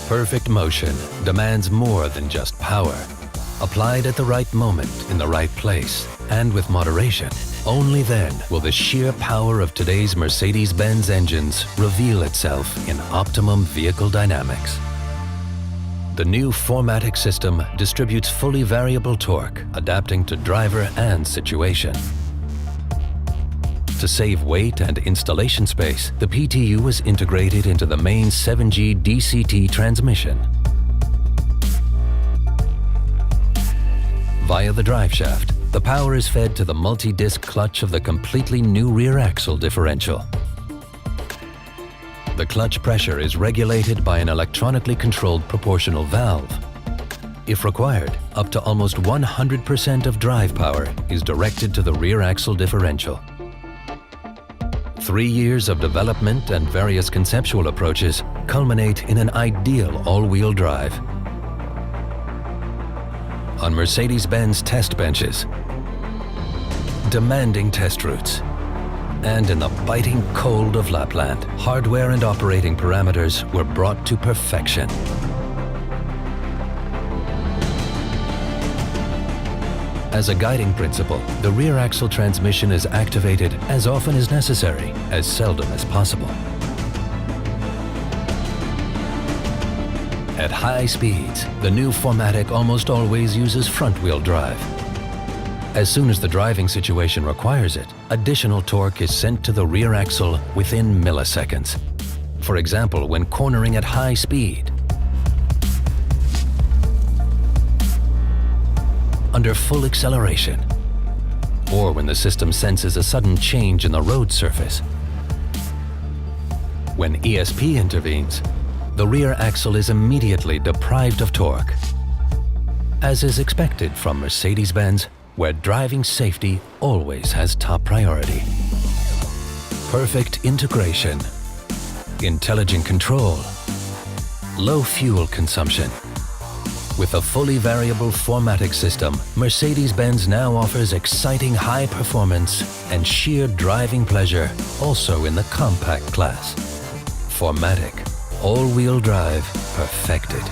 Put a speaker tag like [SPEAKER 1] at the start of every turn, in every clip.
[SPEAKER 1] Perfect motion demands more than just power. Applied at the right moment, in the right place, and with moderation, only then will the sheer power of today's Mercedes-Benz engines reveal itself in optimum vehicle dynamics. The new 4MATIC system distributes fully variable torque, adapting to driver and situation. To save weight and installation space, the PTU is integrated into the main 7G DCT transmission. Via the driveshaft, the power is fed to the multi-disc clutch of the completely new rear axle differential. The clutch pressure is regulated by an electronically controlled proportional valve. If required, up to almost 100% of drive power is directed to the rear axle differential. 3 years of development and various conceptual approaches culminate in an ideal all-wheel drive. On Mercedes-Benz test benches, demanding test routes, and in the biting cold of Lapland, hardware and operating parameters were brought to perfection. As a guiding principle, the rear axle transmission is activated as often as necessary, as seldom as possible. At high speeds, the new 4MATIC almost always uses front-wheel drive. As soon as the driving situation requires it, additional torque is sent to the rear axle within milliseconds. For example, when cornering at high speed, under full acceleration, or when the system senses a sudden change in the road surface. When ESP intervenes, the rear axle is immediately deprived of torque, as is expected from Mercedes-Benz, where driving safety always has top priority. Perfect integration, intelligent control, low fuel consumption. With a fully variable 4MATIC system, Mercedes-Benz now offers exciting high performance and sheer driving pleasure also in the compact class. 4MATIC, all-wheel drive perfected.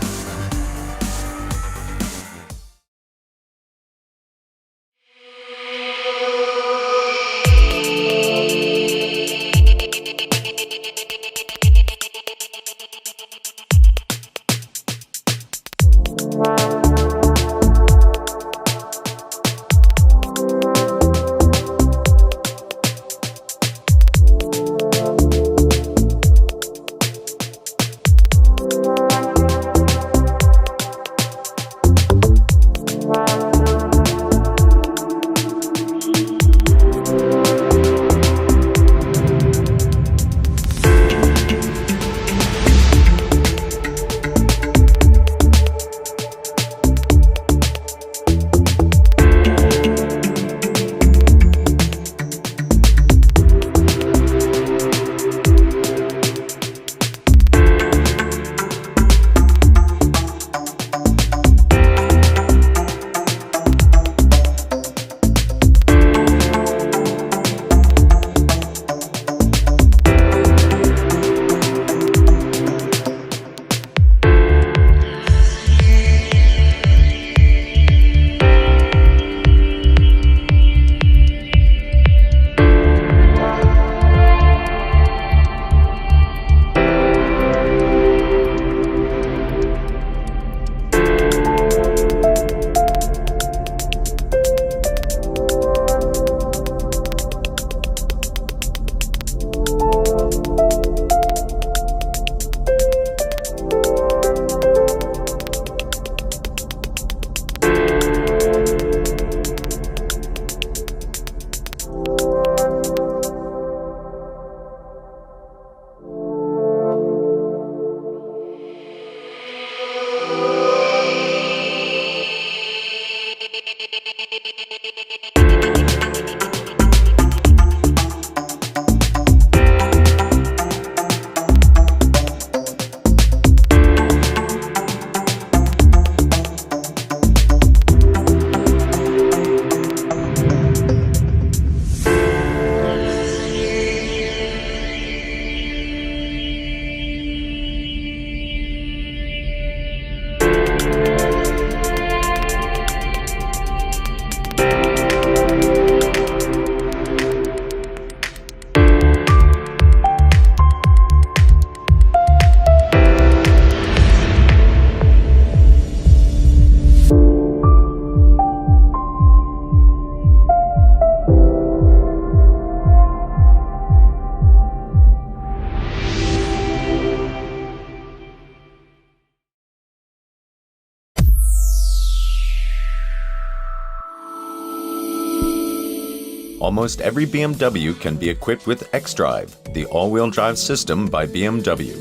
[SPEAKER 2] Almost every BMW can be equipped with xDrive, the all-wheel drive system by BMW.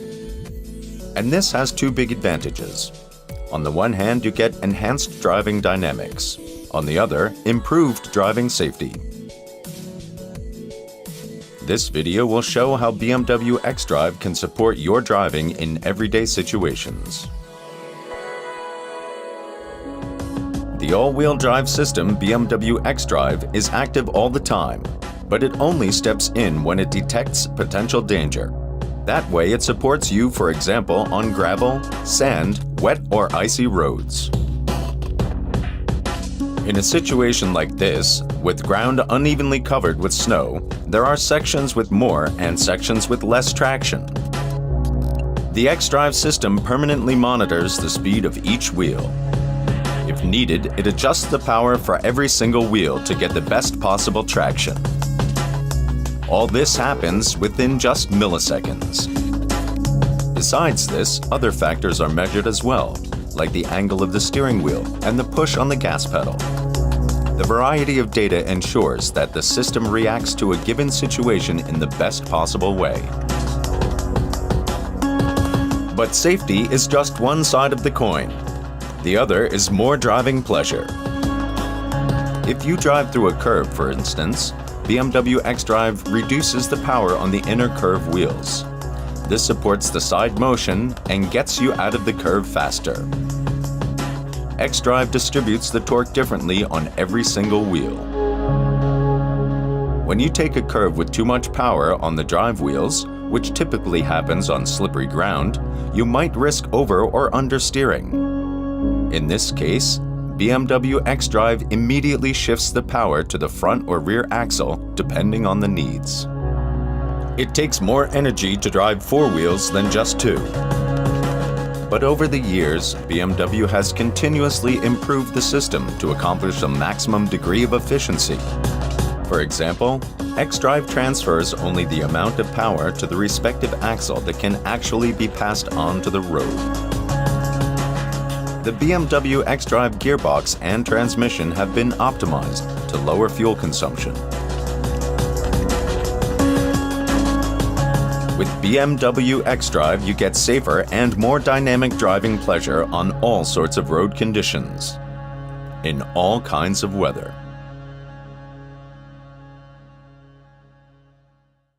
[SPEAKER 2] And this has two big advantages. On the one hand, you get enhanced driving dynamics. On the other, improved driving safety. This video will show how BMW xDrive can support your driving in everyday situations. The all-wheel drive system BMW xDrive is active all the time, but it only steps in when it detects potential danger. That way it supports you, for example, on gravel, sand, wet or icy roads. In a situation like this, with ground unevenly covered with snow, there are sections with more and sections with less traction. The xDrive system permanently monitors the speed of each wheel. If needed, it adjusts the power for every single wheel to get the best possible traction. All this happens within just milliseconds. Besides this, other factors are measured as well, like the angle of the steering wheel and the push on the gas pedal. The variety of data ensures that the system reacts to a given situation in the best possible way. But safety is just one side of the coin. The other is more driving pleasure. If you drive through a curve, for instance, BMW xDrive reduces the power on the inner curve wheels. This supports the side motion and gets you out of the curve faster. xDrive distributes the torque differently on every single wheel. When you take a curve with too much power on the drive wheels, which typically happens on slippery ground, you might risk over or understeering. In this case, BMW xDrive immediately shifts the power to the front or rear axle depending on the needs. It takes more energy to drive four wheels than just two. But over the years, BMW has continuously improved the system to accomplish a maximum degree of efficiency. For example, xDrive transfers only the amount of power to the respective axle that can actually be passed on to the road. The BMW xDrive gearbox and transmission have been optimized to lower fuel consumption. With BMW xDrive, you get safer and more dynamic driving pleasure on all sorts of road conditions, in all kinds of weather.